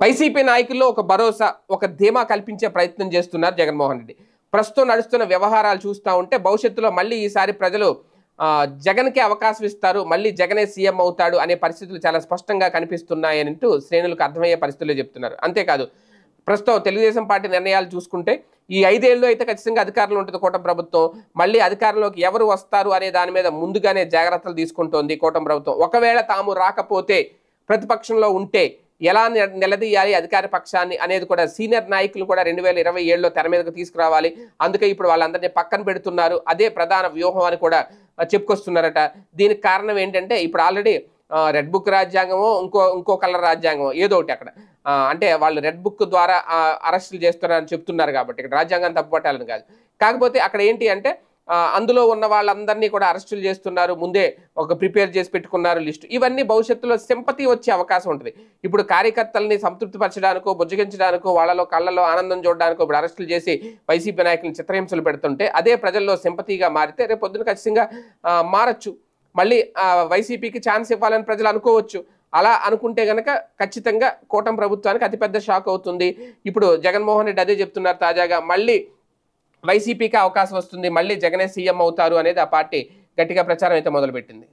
YCP నాయకుల్లో ఒక భరోసా, ఒక ధీమా కల్పించే ప్రయత్నం చేస్తున్నారు జగన్మోహన్ రెడ్డి. ప్రస్తుతం నడుస్తున్న వ్యవహారాలు చూస్తూ ఉంటే భవిష్యత్తులో మళ్ళీ ఈసారి ప్రజలు జగన్కే అవకాశం ఇస్తారు, మళ్ళీ జగనే సీఎం అవుతాడు అనే పరిస్థితులు చాలా స్పష్టంగా కనిపిస్తున్నాయనంటూ శ్రేణులకు అర్థమయ్యే పరిస్థితుల్లో చెప్తున్నారు. అంతేకాదు ప్రస్తుతం తెలుగుదేశం పార్టీ నిర్ణయాలు చూసుకుంటే ఈ 5 ఏళ్ళు అయితే ఖచ్చితంగా అధికారంలో ఉంటుంది కూటమి ప్రభుత్వం. మళ్ళీ అధికారంలోకి ఎవరు వస్తారు అనే దాని మీద ముందుగానే జాగ్రత్తలు తీసుకుంటోంది కూటమి ప్రభుత్వం. ఒకవేళ తాము రాకపోతే ప్రతిపక్షంలో ఉంటే ఎలా నిలదీయాలి అధికార పక్షాన్ని అనేది కూడా సీనియర్ నాయకులు కూడా 2027లో తెర మీదకు తీసుకురావాలి. అందుకే ఇప్పుడు వాళ్ళందరినీ పక్కన పెడుతున్నారు, అదే ప్రధాన వ్యూహం అని కూడా చెప్పుకొస్తున్నారట. దీనికి కారణం ఏంటంటే ఇప్పుడు ఆల్రెడీ రెడ్ బుక్ రాజ్యాంగమో ఇంకో కలర్ రాజ్యాంగమో ఏదో ఒకటి అక్కడ అంటే వాళ్ళు రెడ్ బుక్ ద్వారా అరెస్టులు చేస్తున్నారని చెప్తున్నారు కాబట్టి ఇక్కడ రాజ్యాంగాన్ని తప్పుపట్టాలని కాదు. కాకపోతే అక్కడ ఏంటి అంటే అందులో ఉన్న వాళ్ళందరినీ కూడా అరెస్టులు చేస్తున్నారు, ముందే ఒక ప్రిపేర్ చేసి పెట్టుకున్నారు లిస్టు. ఇవన్నీ భవిష్యత్తులో సింపతి వచ్చే అవకాశం ఉంటుంది. ఇప్పుడు కార్యకర్తల్ని సంతృప్తిపరచడానికో, బుజ్జగించడానికో, వాళ్ళలో కళ్ళలో ఆనందం చూడడానికో ఇప్పుడు అరెస్టులు చేసి వైసీపీ నాయకులను చిత్రహింసలు పెడుతుంటే అదే ప్రజల్లో సింపతిగా మారితే రేపు పొద్దున ఖచ్చితంగా మారచ్చు. మళ్ళీ వైసీపీకి ఛాన్స్ ఇవ్వాలని ప్రజలు అనుకోవచ్చు. అలా అనుకుంటే గనక ఖచ్చితంగా కూటమి ప్రభుత్వానికి అతిపెద్ద షాక్ అవుతుంది. ఇప్పుడు జగన్మోహన్ రెడ్డి అదే చెప్తున్నారు తాజాగా, మళ్ళీ వైసీపీకి అవకాశం వస్తుంది, మళ్ళీ జగనే సీఎం అవుతారు అనేది ఆ పార్టీ గట్టిగా ప్రచారం అయితే మొదలుపెట్టింది.